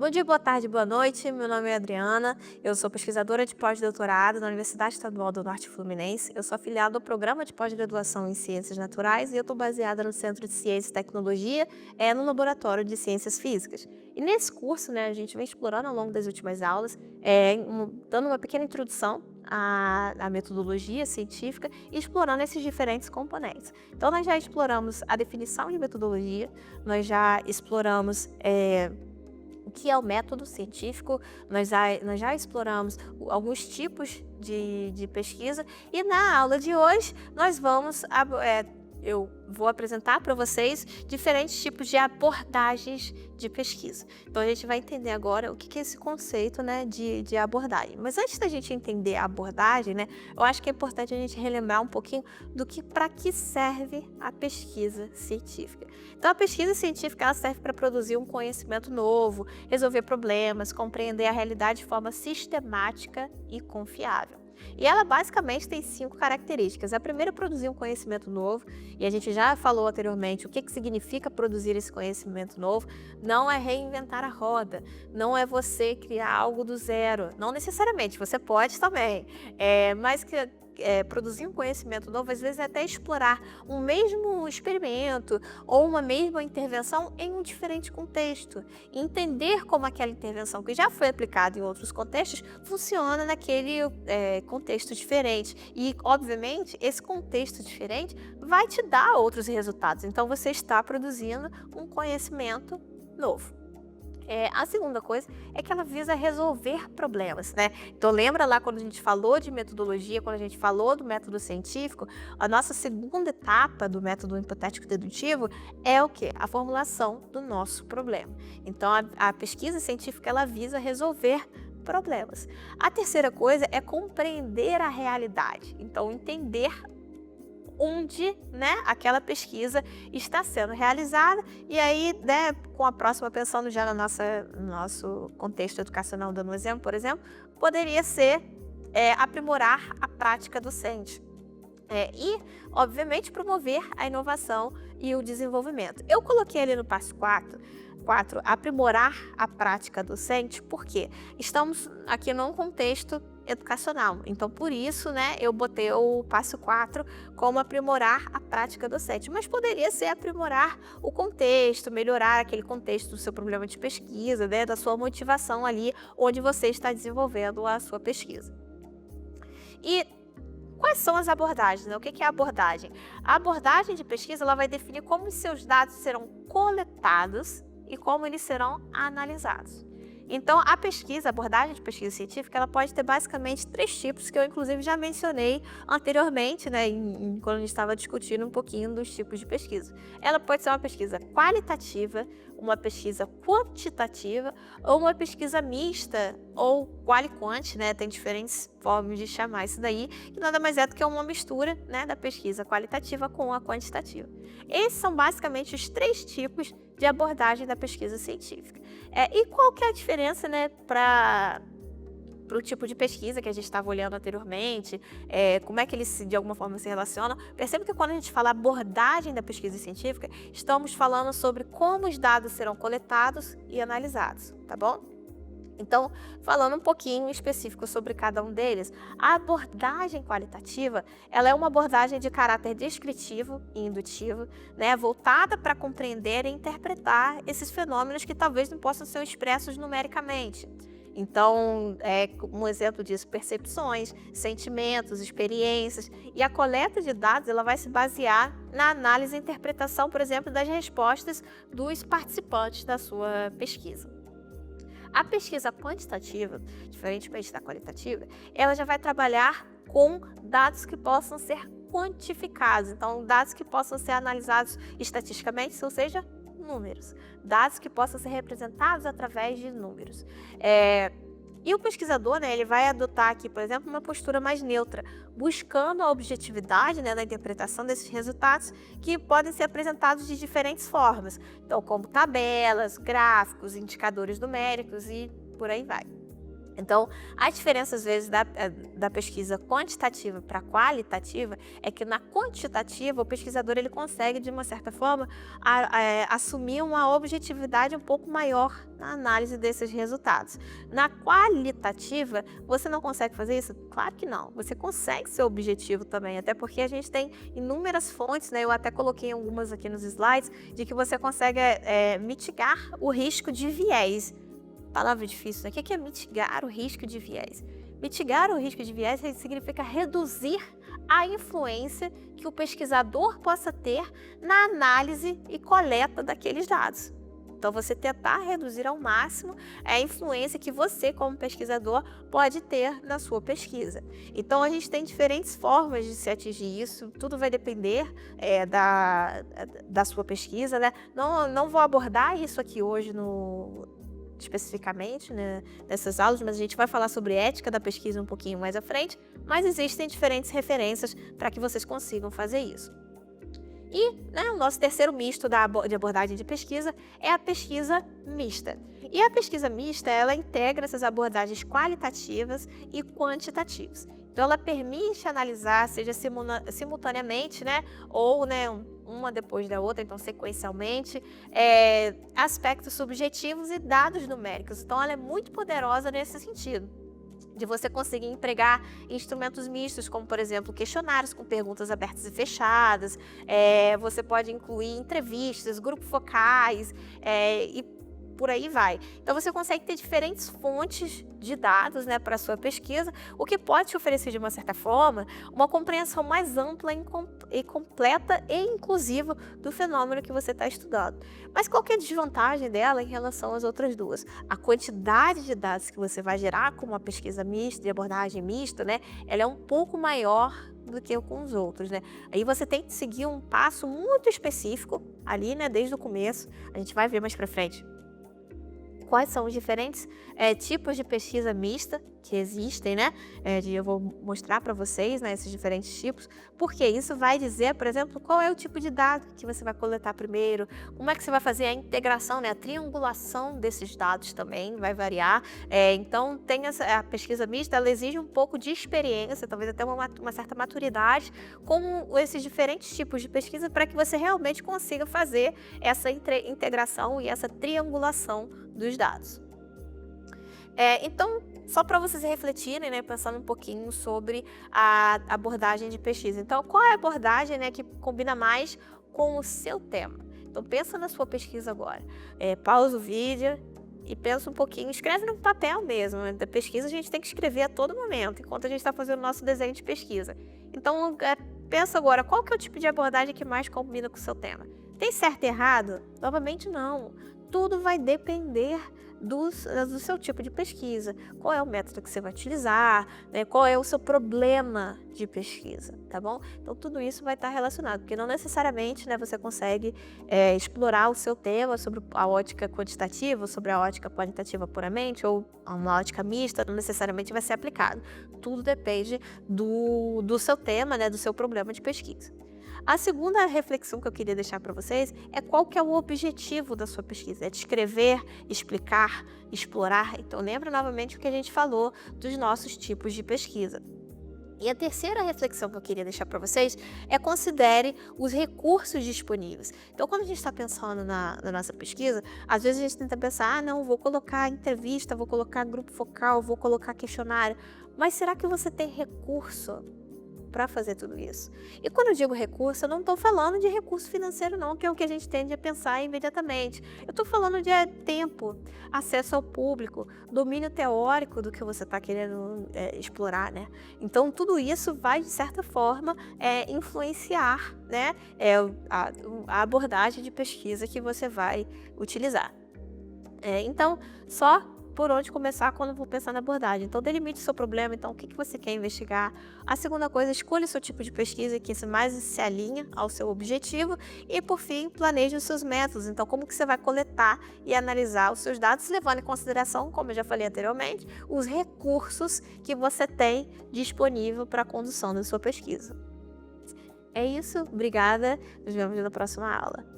Bom dia, boa tarde, boa noite. Meu nome é Adriana, eu sou pesquisadora de pós-doutorado na Universidade Estadual do Norte Fluminense. Eu sou afiliada ao programa de pós-graduação em Ciências Naturais e eu estou baseada no Centro de Ciência e Tecnologia, no Laboratório de Ciências Físicas. E nesse curso, né, a gente vem explorando ao longo das últimas aulas, dando uma pequena introdução à metodologia científica e explorando esses diferentes componentes. Então, nós já exploramos a definição de metodologia, nós já exploramos o que é o método científico, nós já exploramos alguns tipos de pesquisa e na aula de hoje eu vou apresentar para vocês diferentes tipos de abordagens de pesquisa. Então a gente vai entender agora o que é esse conceito, né, de abordagem. Mas antes da gente entender a abordagem, né, eu acho que é importante a gente relembrar um pouquinho para que serve a pesquisa científica. Então a pesquisa científica ela serve para produzir um conhecimento novo, resolver problemas, compreender a realidade de forma sistemática e confiável. E ela basicamente tem 5 características. A primeira é produzir um conhecimento novo, e a gente já falou anteriormente o que significa produzir esse conhecimento novo. Não é reinventar a roda, não é você criar algo do zero, não necessariamente, você pode também, mas produzir um conhecimento novo, às vezes é até explorar um mesmo experimento ou uma mesma intervenção em um diferente contexto. E entender como aquela intervenção que já foi aplicada em outros contextos funciona naquele contexto diferente. E, obviamente, esse contexto diferente vai te dar outros resultados. Então, você está produzindo um conhecimento novo. A segunda coisa é que ela visa resolver problemas, né? Então lembra lá quando a gente falou de metodologia, quando a gente falou do método científico, a nossa segunda etapa do método hipotético dedutivo é o quê? A formulação do nosso problema. Então a pesquisa científica ela visa resolver problemas. A terceira coisa é compreender a realidade. Então entender onde, né, aquela pesquisa está sendo realizada e aí, né, com a próxima pensando já no nosso contexto educacional, dando um exemplo, por exemplo, poderia ser aprimorar a prática docente. E, obviamente, promover a inovação e o desenvolvimento. Eu coloquei ali no passo 4, aprimorar a prática docente, porque estamos aqui num contexto educacional. Então, por isso, né, eu botei o passo 4 como aprimorar a prática docente. Mas poderia ser aprimorar o contexto, melhorar aquele contexto do seu problema de pesquisa, né, da sua motivação ali, onde você está desenvolvendo a sua pesquisa. E quais são as abordagens, né? O que é a abordagem? A abordagem de pesquisa ela vai definir como os seus dados serão coletados e como eles serão analisados. Então, a abordagem de pesquisa científica, ela pode ter basicamente 3 tipos, que eu inclusive já mencionei anteriormente, né, quando a gente estava discutindo um pouquinho dos tipos de pesquisa. Ela pode ser uma pesquisa qualitativa, uma pesquisa quantitativa ou uma pesquisa mista ou quali-quant, né, tem diferentes formas de chamar isso daí, que nada mais é do que uma mistura, né, da pesquisa qualitativa com a quantitativa. Esses são basicamente os 3 tipos de abordagem da pesquisa científica. E qual que é a diferença, né, para o tipo de pesquisa que a gente estava olhando anteriormente, como é que eles de alguma forma se relacionam? Perceba que quando a gente fala abordagem da pesquisa científica, estamos falando sobre como os dados serão coletados e analisados, tá bom? Então, falando um pouquinho específico sobre cada um deles, a abordagem qualitativa, ela é uma abordagem de caráter descritivo e indutivo, né, voltada para compreender e interpretar esses fenômenos que talvez não possam ser expressos numericamente. Então, um exemplo disso, percepções, sentimentos, experiências, e a coleta de dados ela vai se basear na análise e interpretação, por exemplo, das respostas dos participantes da sua pesquisa. A pesquisa quantitativa, diferentemente da qualitativa, ela já vai trabalhar com dados que possam ser quantificados, então dados que possam ser analisados estatisticamente, ou seja, números, dados que possam ser representados através de números. E o pesquisador, né, ele vai adotar aqui, por exemplo, uma postura mais neutra, buscando a objetividade, né, na interpretação desses resultados que podem ser apresentados de diferentes formas, então como tabelas, gráficos, indicadores numéricos e por aí vai. Então, a diferença, às vezes, da pesquisa quantitativa para qualitativa é que na quantitativa o pesquisador ele consegue, de uma certa forma, assumir uma objetividade um pouco maior na análise desses resultados. Na qualitativa, você não consegue fazer isso? Claro que não. Você consegue ser objetivo também, até porque a gente tem inúmeras fontes, né? Eu até coloquei algumas aqui nos slides, de que você consegue mitigar o risco de viés. Palavra difícil, né? O que é mitigar o risco de viés? Mitigar o risco de viés significa reduzir a influência que o pesquisador possa ter na análise e coleta daqueles dados. Então, você tentar reduzir ao máximo a influência que você, como pesquisador, pode ter na sua pesquisa. Então, a gente tem diferentes formas de se atingir isso, tudo vai depender da sua pesquisa, né? Não vou abordar isso aqui hoje especificamente, né, nessas aulas, mas a gente vai falar sobre ética da pesquisa um pouquinho mais à frente, mas existem diferentes referências para que vocês consigam fazer isso. E, né, o nosso terceiro misto de abordagem de pesquisa é a pesquisa mista. E a pesquisa mista, ela integra essas abordagens qualitativas e quantitativas. Então, ela permite analisar, seja simultaneamente, né, ou, né, uma depois da outra, então sequencialmente, aspectos subjetivos e dados numéricos. Então, ela é muito poderosa nesse sentido, de você conseguir empregar instrumentos mistos, como, por exemplo, questionários com perguntas abertas e fechadas, você pode incluir entrevistas, grupos focais, e por aí vai. Então, você consegue ter diferentes fontes de dados, né, para a sua pesquisa, o que pode te oferecer, de uma certa forma, uma compreensão mais ampla e completa e inclusiva do fenômeno que você está estudando. Mas qual que é a desvantagem dela em relação às outras duas? A quantidade de dados que você vai gerar com uma pesquisa mista, de abordagem mista, né, ela é um pouco maior do que com os outros, né? Aí você tem que seguir um passo muito específico ali, né, desde o começo. A gente vai ver mais para frente quais são os diferentes tipos de pesquisa mista que existem, né? Eu vou mostrar para vocês, né, esses diferentes tipos, porque isso vai dizer, por exemplo, qual é o tipo de dado que você vai coletar primeiro, como é que você vai fazer a integração, né, a triangulação desses dados também vai variar. Então, tem a pesquisa mista, ela exige um pouco de experiência, talvez até uma certa maturidade com esses diferentes tipos de pesquisa para que você realmente consiga fazer essa integração e essa triangulação dos dados. Então, só para vocês refletirem, né, pensando um pouquinho sobre a abordagem de pesquisa. Então, qual é a abordagem, né, que combina mais com o seu tema? Então, pensa na sua pesquisa agora. Pausa o vídeo e pensa um pouquinho, escreve no papel mesmo. Né? Da pesquisa a gente tem que escrever a todo momento, enquanto a gente está fazendo o nosso desenho de pesquisa. Então, pensa agora, qual que é o tipo de abordagem que mais combina com o seu tema? Tem certo e errado? Novamente, não. Tudo vai depender do seu tipo de pesquisa. Qual é o método que você vai utilizar, né? Qual é o seu problema de pesquisa, tá bom? Então, tudo isso vai estar relacionado, porque não necessariamente, né, você consegue explorar o seu tema sobre a ótica quantitativa, sobre a ótica qualitativa puramente, ou uma ótica mista, não necessariamente vai ser aplicado. Tudo depende do seu tema, né, do seu problema de pesquisa. A segunda reflexão que eu queria deixar para vocês é qual que é o objetivo da sua pesquisa. É descrever, explicar, explorar. Então, lembra novamente o que a gente falou dos nossos tipos de pesquisa. E a terceira reflexão que eu queria deixar para vocês é considere os recursos disponíveis. Então, quando a gente está pensando na nossa pesquisa, às vezes a gente tenta pensar, não, vou colocar entrevista, vou colocar grupo focal, vou colocar questionário. Mas será que você tem recurso para fazer tudo isso? E quando eu digo recurso, eu não estou falando de recurso financeiro não, que é o que a gente tende a pensar imediatamente. Eu estou falando de tempo, acesso ao público, domínio teórico do que você está querendo explorar, né? Então, tudo isso vai, de certa forma, influenciar, né, a abordagem de pesquisa que você vai utilizar. Então, só por onde começar quando vou pensar na abordagem. Então, delimite o seu problema, então, o que você quer investigar. A segunda coisa, escolha o seu tipo de pesquisa que mais se alinha ao seu objetivo. E, por fim, planeje os seus métodos. Então, como que você vai coletar e analisar os seus dados, levando em consideração, como eu já falei anteriormente, os recursos que você tem disponível para a condução da sua pesquisa. É isso, obrigada. Nos vemos na próxima aula.